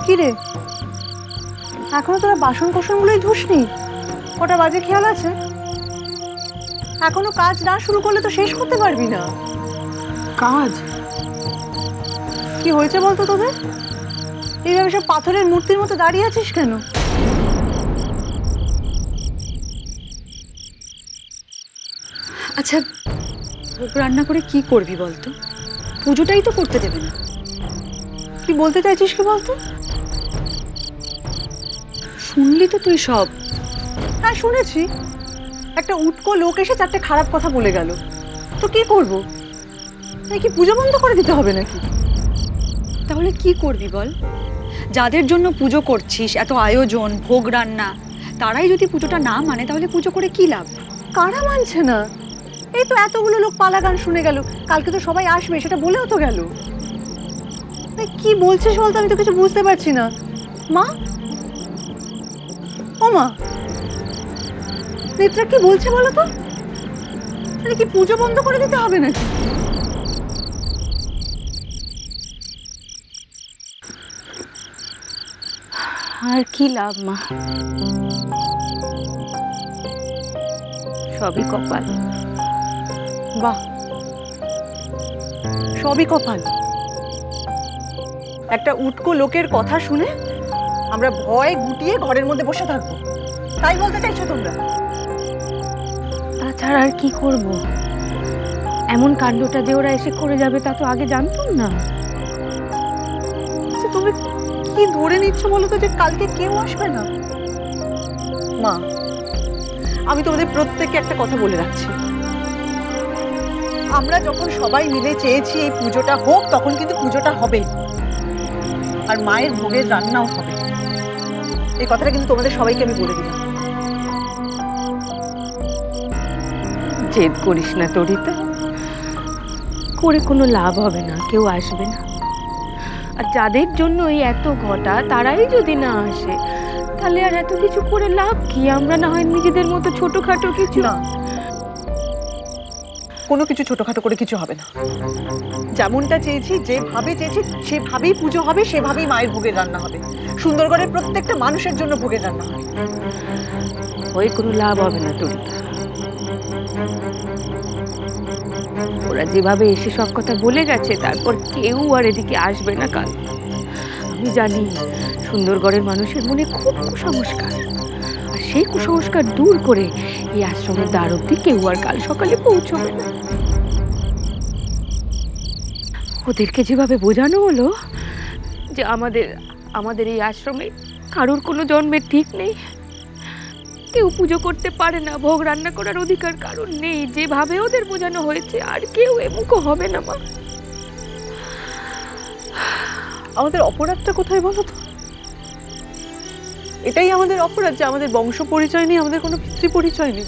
কি রে, এখনো তোরা বাসন কোসনগুলোই ধুসনি? কটা বাজে খেয়াল আছে? এখনো কাজ না শুরু করলে তো শেষ করতে পারবি না। কাজ কি হয়েছে বলতো তোদের? এইভাবে সব পাথরের মূর্তির মতো দাঁড়িয়ে আছিস কেন? আচ্ছা, ভোগ রান্না করে কি করবি বলতো? পুজোটাই তো করতে দেবে না। কি বলতে চাইছিস কি বলতো? শুনলি তো তুই সব। হ্যাঁ শুনেছি, একটা উটকো লোক এসে চারটে খারাপ কথা বলে গেল। তো কি করব? নাকি পুজো বন্ধ করে দিতে হবে নাকি? তাহলে কি করবি বল? যাদের জন্য পুজো করছিস, এত আয়োজন, ভোগ রান্না, তারাই যদি পুজোটা না মানে তাহলে পুজো করে কি লাভ? কারা মানছে না? এই তো এতগুলো লোক পালা গান শুনে গেল, কালকে তো সবাই আসবে সেটা বলেও তো গেল। কি বলছিস বলতো, আমি তো কিছু বুঝতে পারছি না। মা, ও মা, নেত্রা কি বলছে বলো তো? কি পুজো বন্ধ করে দিতে হবে নাকি? আর কি লাভ মা, সবই কপাল। বাহ, সবই কপাল। একটা উটকো লোকের কথা শুনে আমরা ভয় গুটিয়ে ঘরের মধ্যে বসে থাকবো, তাই বলতে চাইছো তোমরা? তাছাড়া আর কি করব? এমন কাণ্ডটা যে ওরা এসে করে যাবে তা তো আগে জানতাম না। আচ্ছা, তুমি কি ধরে নিচ্ছ বলো তো যে কালকে কেউ আসবে না? মা, আমি তোমাদের প্রত্যেককে একটা কথা বলে রাখছি, আমরা যখন সবাই মিলে চেয়েছি এই পুজোটা হোক, তখন কিন্তু পুজোটা হবে, আর মায়ের ভোগের রান্নাও হবে। এই কথাটা কিন্তু তোমাদের সবাইকে আমি বলে দিলাম। জেদ করিস না তরিতা, করে কোনো লাভ হবে না, কেউ আসবে না। আর যাদের জন্য এই এত ঘটা তারাই যদি না আসে তাহলে আর এত কিছু করে লাভ কি? আমরা না হয় নিজেদের মতো ছোটখাটো কিছু। না, কোনো কিছু ছোটখাটো করে কিছু হবে না। যেমনটা চেয়েছি, যেভাবে চেয়েছি সেভাবেই পুজো হবে, সেভাবেই মায়ের ভোগের রান্না হবে। সুন্দরগড়ের প্রত্যেকটা মানুষের জন্য ভোগের রান্না হবে। ওই কোনো লাভ হবে না তরিতা। ওরা যেভাবে এসে সব কথা বলে গেছে, তারপর কেউ আর এদিকে আসবে না কাল। আমি জানি সুন্দরগড়ের মানুষের মনে খুব কুসংস্কার, আর সেই কুসংস্কার দূর করে এই আশ্রমের দ্বার অব্দি কেউ আর কাল সকালে পৌঁছবে না। ওদেরকে যেভাবে বোঝানো হলো যে আমাদের এই আশ্রমে কারোর কোনো জন্মের ঠিক নেই, কেউ পুজো করতে পারে না, ভোগ রান্না করার অধিকার কারণ নেই, যেভাবে ওদের বোঝানো হয়েছে আর কেউ এমুখো হবে না মা। আমাদের অপরাধটা কোথায় বলো তো? এটাই আমাদের অপরাধ যে আমাদের বংশ পরিচয় নেই, আমাদের কোনো পিতৃ পরিচয় নেই।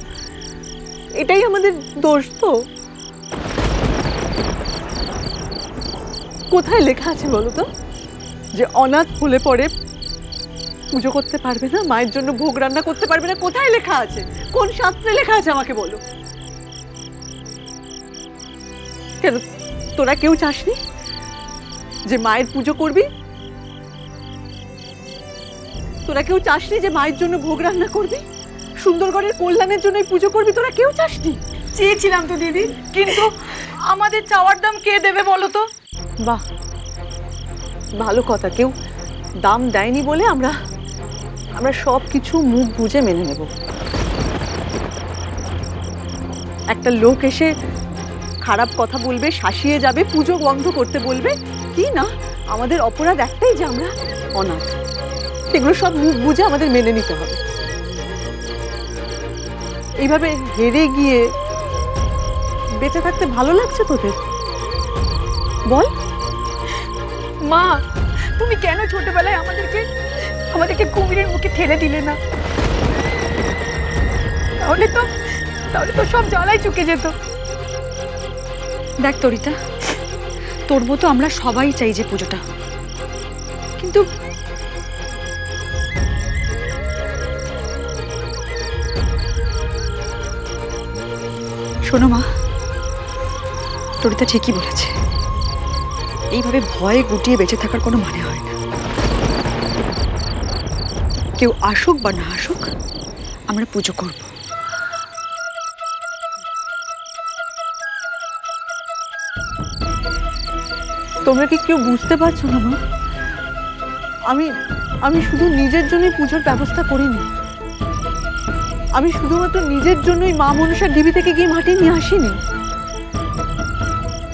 এটাই আমাদের দোষ। তো কোথায় লেখা আছে বলো তো যে অনাথ হলে পরে পুজো করতে পারবে না, মায়ের জন্য ভোগ রান্না করতে পারবে না? কোথায় লেখা আছে? কোন শাস্ত্রে লেখা আছে আমাকে বলো। কেন তোরা কেউ চাসনি যে মায়ের পুজো করবি? তোরা কেউ চাসনি যে মায়ের জন্য ভোগ রান্না করবি, সুন্দরগড়ের কল্যাণের জন্য পুজো করবি? তোরা কেউ চাসনি? চেয়েছিলাম তো দিদি, কিন্তু আমাদের চাওয়ার দাম কে দেবে বলো তো? বাহ, ভালো কথা। কেউ দাম দেয়নি বলে আমরা সব কিছু মুখ বুজে মেনে নেব। একটা লোক এসে খারাপ কথা বলবে, শাসিয়ে যাবে, পুজো বন্ধ করতে বলবে, কি না আমাদের অপরাধ একটাই যে আমরা অনাথ। সেগুলো সব মুখ বুজে আমাদের মেনে নিতে হবে। এইভাবে হেরে গিয়ে বেঁচে থাকতে ভালো লাগছে তোদের? বল মা, তুমি কেন ছোটবেলায় আমাদেরকে কুমিরের মুখে ঠেলে দিলে না? তাহলে তো সব জ্বালাই চুকে যেত। দেখ তরিতা, তোর মতো আমরা সবাই চাই যে পুজোটা, কিন্তু শোনো মা, তরিতা ঠিকই বলেছে, এইভাবে ভয়ে গুটিয়ে বেঁচে থাকার কোনো মানে হয় না। কেউ আসুক বা না আসুক, আমরা পুজো করব। তোমরা কি কেউ বুঝতে পারছো না মা? আমি আমি শুধু নিজের জন্যই পুজোর ব্যবস্থা করিনি। আমি শুধুমাত্র নিজের জন্যই মা মনসার ঢিবি থেকে গিয়ে মাটি নিয়ে আসিনি।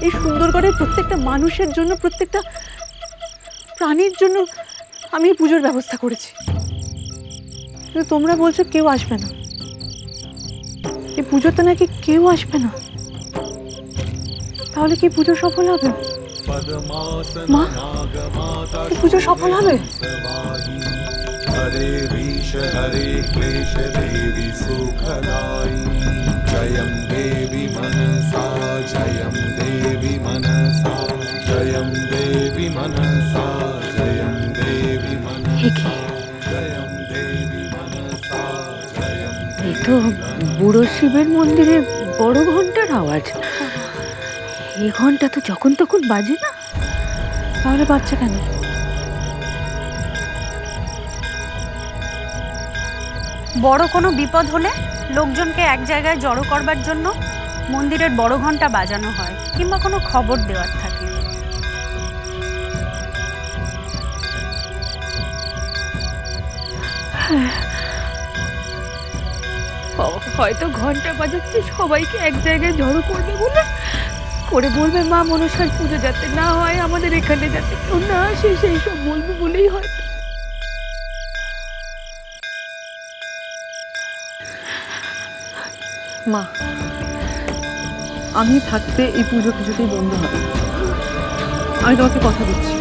এই সুন্দরগড়ের প্রত্যেকটা মানুষের জন্য, প্রত্যেকটা প্রাণীর জন্য আমি এই পুজোর ব্যবস্থা করেছি। কিন্তু তোমরা বলছো কেউ আসবে না। এই পুজোতে নাকি কেউ আসবে না। তাহলে কি পুজো সফল হবে? মা, এই পুজো সফল হবে? हरे रीश हरे क्लेश देवी सुखदायिनी जयं देवी मनसा जयं देवी मनसा जयं देवी मनसा जयं देवी मनसा जयं देवी मनसा जयं এই তো বুড়ো শিবের মন্দিরের বড় ঘন্টার আওয়াজ। এই ঘন্টা তো যখন তখন বাজে না। তাহলে বাচ্চা কেন? বড় কোনো বিপদ হলে লোকজনকে এক জায়গায় জড়ো করবার জন্য মন্দিরের বড় ঘন্টা বাজানো হয়, কিংবা কোনো খবর দেওয়ার থাকলে। হয়তো ঘন্টা বাজাচ্ছে সবাইকে এক জায়গায় জড়ো করবে বলে, করে বলবে মা মনসার পুজো যাতে না হয়, আমাদের এখানে যাতে কেউ না আসে, সেই সব বলবে বলেই হয়। মা, আমি থাকতে এই পুজো কিছুতেই বন্ধ হবে না। আমি তোমাকে কথা দিচ্ছি,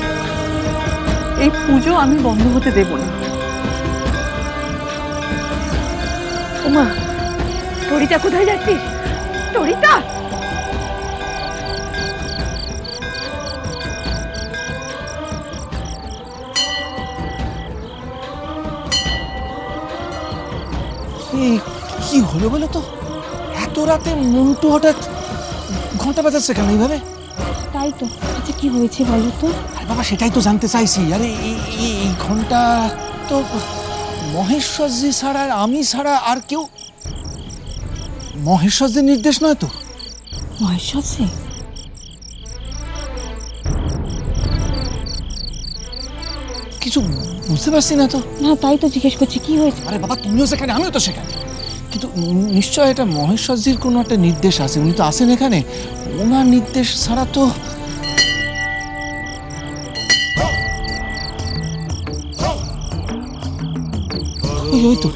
এই পুজো আমি বন্ধ হতে দেব না। ওমা, টরিতা কোথায় যাচ্ছিস? টরিতা, কি হলো বলো তো? এত রাতে মন্টু হঠাৎ ঘন্টা বাজাচ্ছে কেন এইভাবে? তাই তো, আচ্ছা কি হয়েছে বলো তো? আরে বাবা, সেটাই তো জানতে চাইছি। আরে এই ঘন্টা তো মহেশ্বরজি ছাড়া আর আমি ছাড়া আর কেউ। মহেশ্বরজির নির্দেশ নয় তো? মহেশ্বরজি? কিছু বুঝতে পারছি না তো। না, তাই তো জিজ্ঞেস করছি কি হয়েছে। আরে বাবা, তুমিও সেখানে, আমিও তো সেখানে, কিন্তু নিশ্চয় এটা মহেশ্বরজির কোনো একটা নির্দেশ আছে। উনি তো আছেন এখানে, ওনার নির্দেশ ছাড়া তো। ওই তো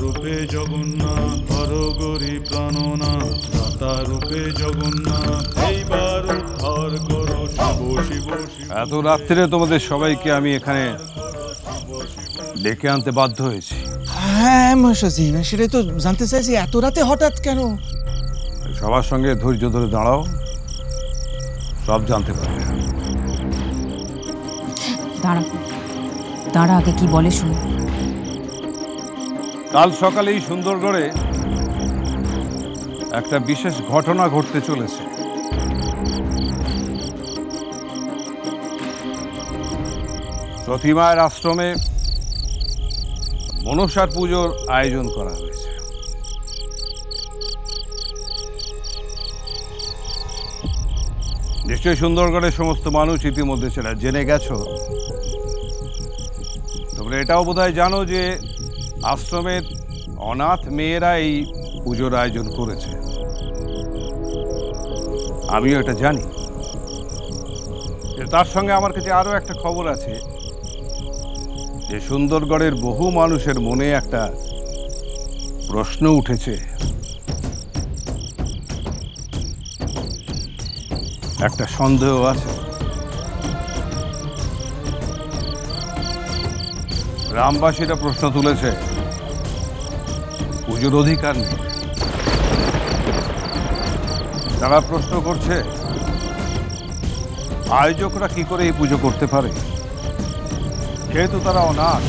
রূপে জগন্নাথ হরগরি প্রাণনাথ মাতা রূপে জগন্নাথ এইবার উদ্ধার করো শিব শিব শিব। এত রাত্রে তোমাদের সবাইকে আমি এখানে ডেকে আনতে বাধ্য হয়েছি। হ্যাঁ মহেশ্বরজি, সেটাই তো জানতে চাইছি, এত রাতে হঠাৎ কেন? সবার সঙ্গে ধৈর্য ধরে দাঁড়াও, সব জানতে পারবে। দাঁড়া আগে কি বলে শুনি। কাল সকালেই সুন্দরগড়ে একটা বিশেষ ঘটনা ঘটতে চলেছে। প্রতিমার আশ্রমে মনসার পুজোর আয়োজন করা হয়েছে। নিশ্চয়ই সুন্দরগড়ের সমস্ত মানুষ ইতিমধ্যে সেটা জেনে গেছো। তোমরা এটাও বোধহয় জানো যে আশ্রমের অনাথ মেয়েরা এই পুজোর আয়োজন করেছে। আমিও এটা জানি। তার সঙ্গে আমার কাছে আরো একটা খবর আছে যে সুন্দরগড়ের বহু মানুষের মনে একটা প্রশ্ন উঠেছে, একটা সন্দেহ আছে। গ্রামবাসীরা প্রশ্ন তুলেছে, পুজোর অধিকার নেই। তারা প্রশ্ন করছে, আয়োজকরা কি করে এই পুজো করতে পারে, যেহেতু তারা অনাথ।